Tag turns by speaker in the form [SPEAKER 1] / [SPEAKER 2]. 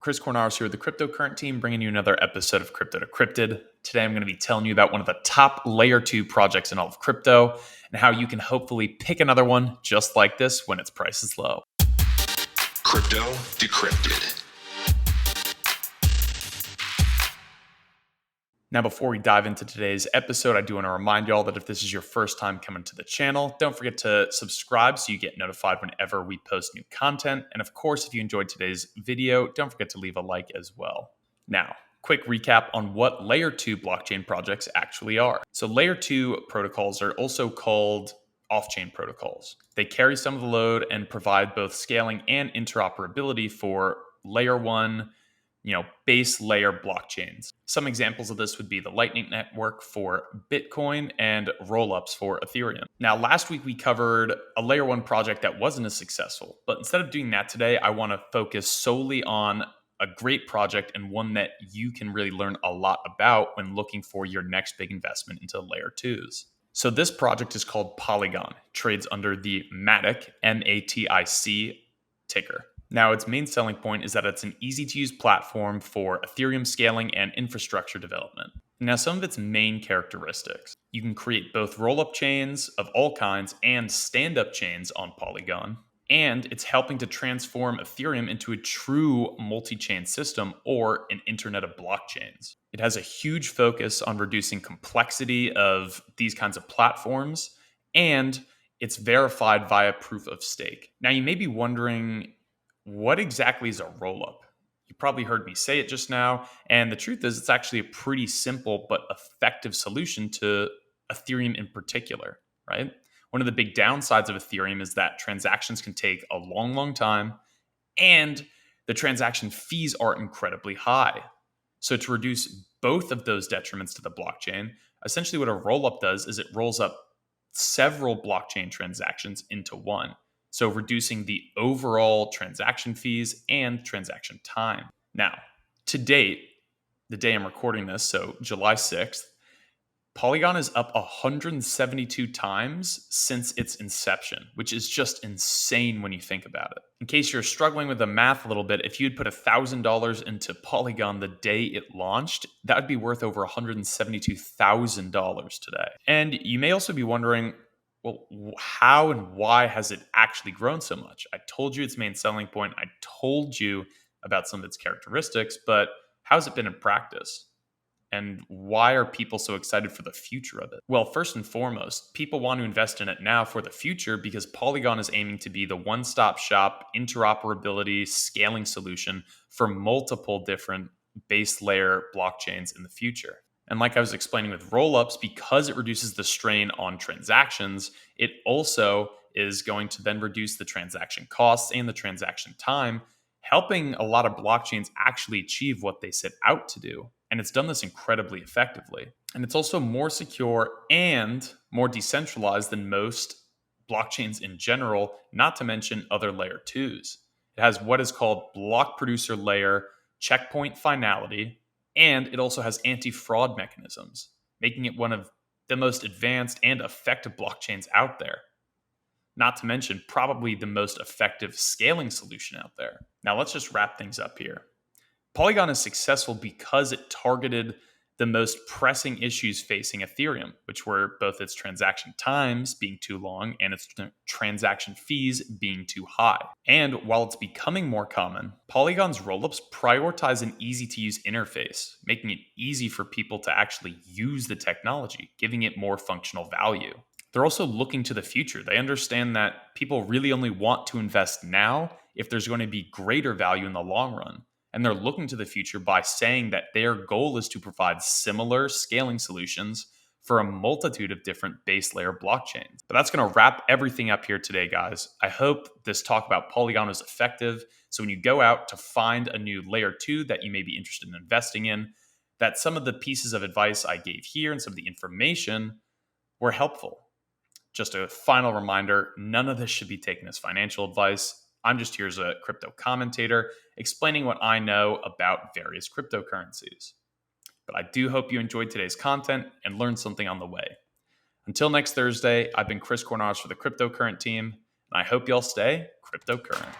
[SPEAKER 1] Chris Cornaris here with the Cryptocurrent team, bringing you another episode of Crypto Decrypted. Today, I'm going to be telling you about one of the top layer 2 projects in all of crypto and how you can hopefully pick another one just like this when its price is low.
[SPEAKER 2] Crypto Decrypted.
[SPEAKER 1] Now, before we dive into today's episode, I do want to remind y'all that if this is your first time coming to the channel, don't forget to subscribe so you get notified whenever we post new content. And of course, if you enjoyed today's video, don't forget to leave a like as well. Now, quick recap on what layer 2 blockchain projects actually are. So layer 2 protocols are also called off-chain protocols. They carry some of the load and provide both scaling and interoperability for layer 1, base layer blockchains. Some examples of this would be the Lightning Network for Bitcoin and rollups for Ethereum. Now, last week we covered a layer 1 project that wasn't as successful, but instead of doing that today, I want to focus solely on a great project and one that you can really learn a lot about when looking for your next big investment into layer 2s. So this project is called Polygon, trades under the MATIC, M-A-T-I-C ticker. Now, its main selling point is that it's an easy-to-use platform for Ethereum scaling and infrastructure development. Now, some of its main characteristics. You can create both roll-up chains of all kinds and stand-up chains on Polygon. And it's helping to transform Ethereum into a true multi-chain system or an internet of blockchains. It has a huge focus on reducing complexity of these kinds of platforms, and it's verified via proof of stake. Now, you may be wondering, what exactly is a rollup? You probably heard me say it just now, and the truth is it's actually a pretty simple but effective solution to Ethereum in particular, right? One of the big downsides of Ethereum is that transactions can take a long time, and the transaction fees are incredibly high. So to reduce both of those detriments to the blockchain, essentially what a rollup does is it rolls up several blockchain transactions into one. So reducing the overall transaction fees and transaction time. Now, to date, the day I'm recording this, so July 6th, Polygon is up 172 times since its inception, which is just insane when you think about it. In case you're struggling with the math a little bit, if you'd put $1,000 into Polygon the day it launched, that would be worth over $172,000 today. And you may also be wondering, well, how and why has it actually grown so much? I told you its main selling point. I told you about some of its characteristics, but how's it been in practice? And why are people so excited for the future of it? Well, first and foremost, people want to invest in it now for the future because Polygon is aiming to be the one-stop shop interoperability scaling solution for multiple different base layer blockchains in the future. And like I was explaining with rollups, because it reduces the strain on transactions, it also is going to then reduce the transaction costs and the transaction time, helping a lot of blockchains actually achieve what they set out to do. And it's done this incredibly effectively. And it's also more secure and more decentralized than most blockchains in general, not to mention other layer 2s. It has what is called block producer layer checkpoint finality, and it also has anti-fraud mechanisms, making it one of the most advanced and effective blockchains out there. Not to mention probably the most effective scaling solution out there. Now let's just wrap things up here. Polygon is successful because it targeted the most pressing issues facing Ethereum, which were both its transaction times being too long and its transaction fees being too high. And while it's becoming more common, Polygon's rollups prioritize an easy-to-use interface, making it easy for people to actually use the technology, giving it more functional value. They're also looking to the future. They understand that people really only want to invest now if there's going to be greater value in the long run. And they're looking to the future by saying that their goal is to provide similar scaling solutions for a multitude of different base layer blockchains. But that's going to wrap everything up here today, guys. I hope this talk about Polygon is effective. So when you go out to find a new layer 2 that you may be interested in investing in, that some of the pieces of advice I gave here and some of the information were helpful. Just a final reminder, none of this should be taken as financial advice. I'm just here as a crypto commentator explaining what I know about various cryptocurrencies. But I do hope you enjoyed today's content and learned something on the way. Until next Thursday, I've been Chris Cornaris for the Cryptocurrent team, and I hope y'all stay cryptocurrent.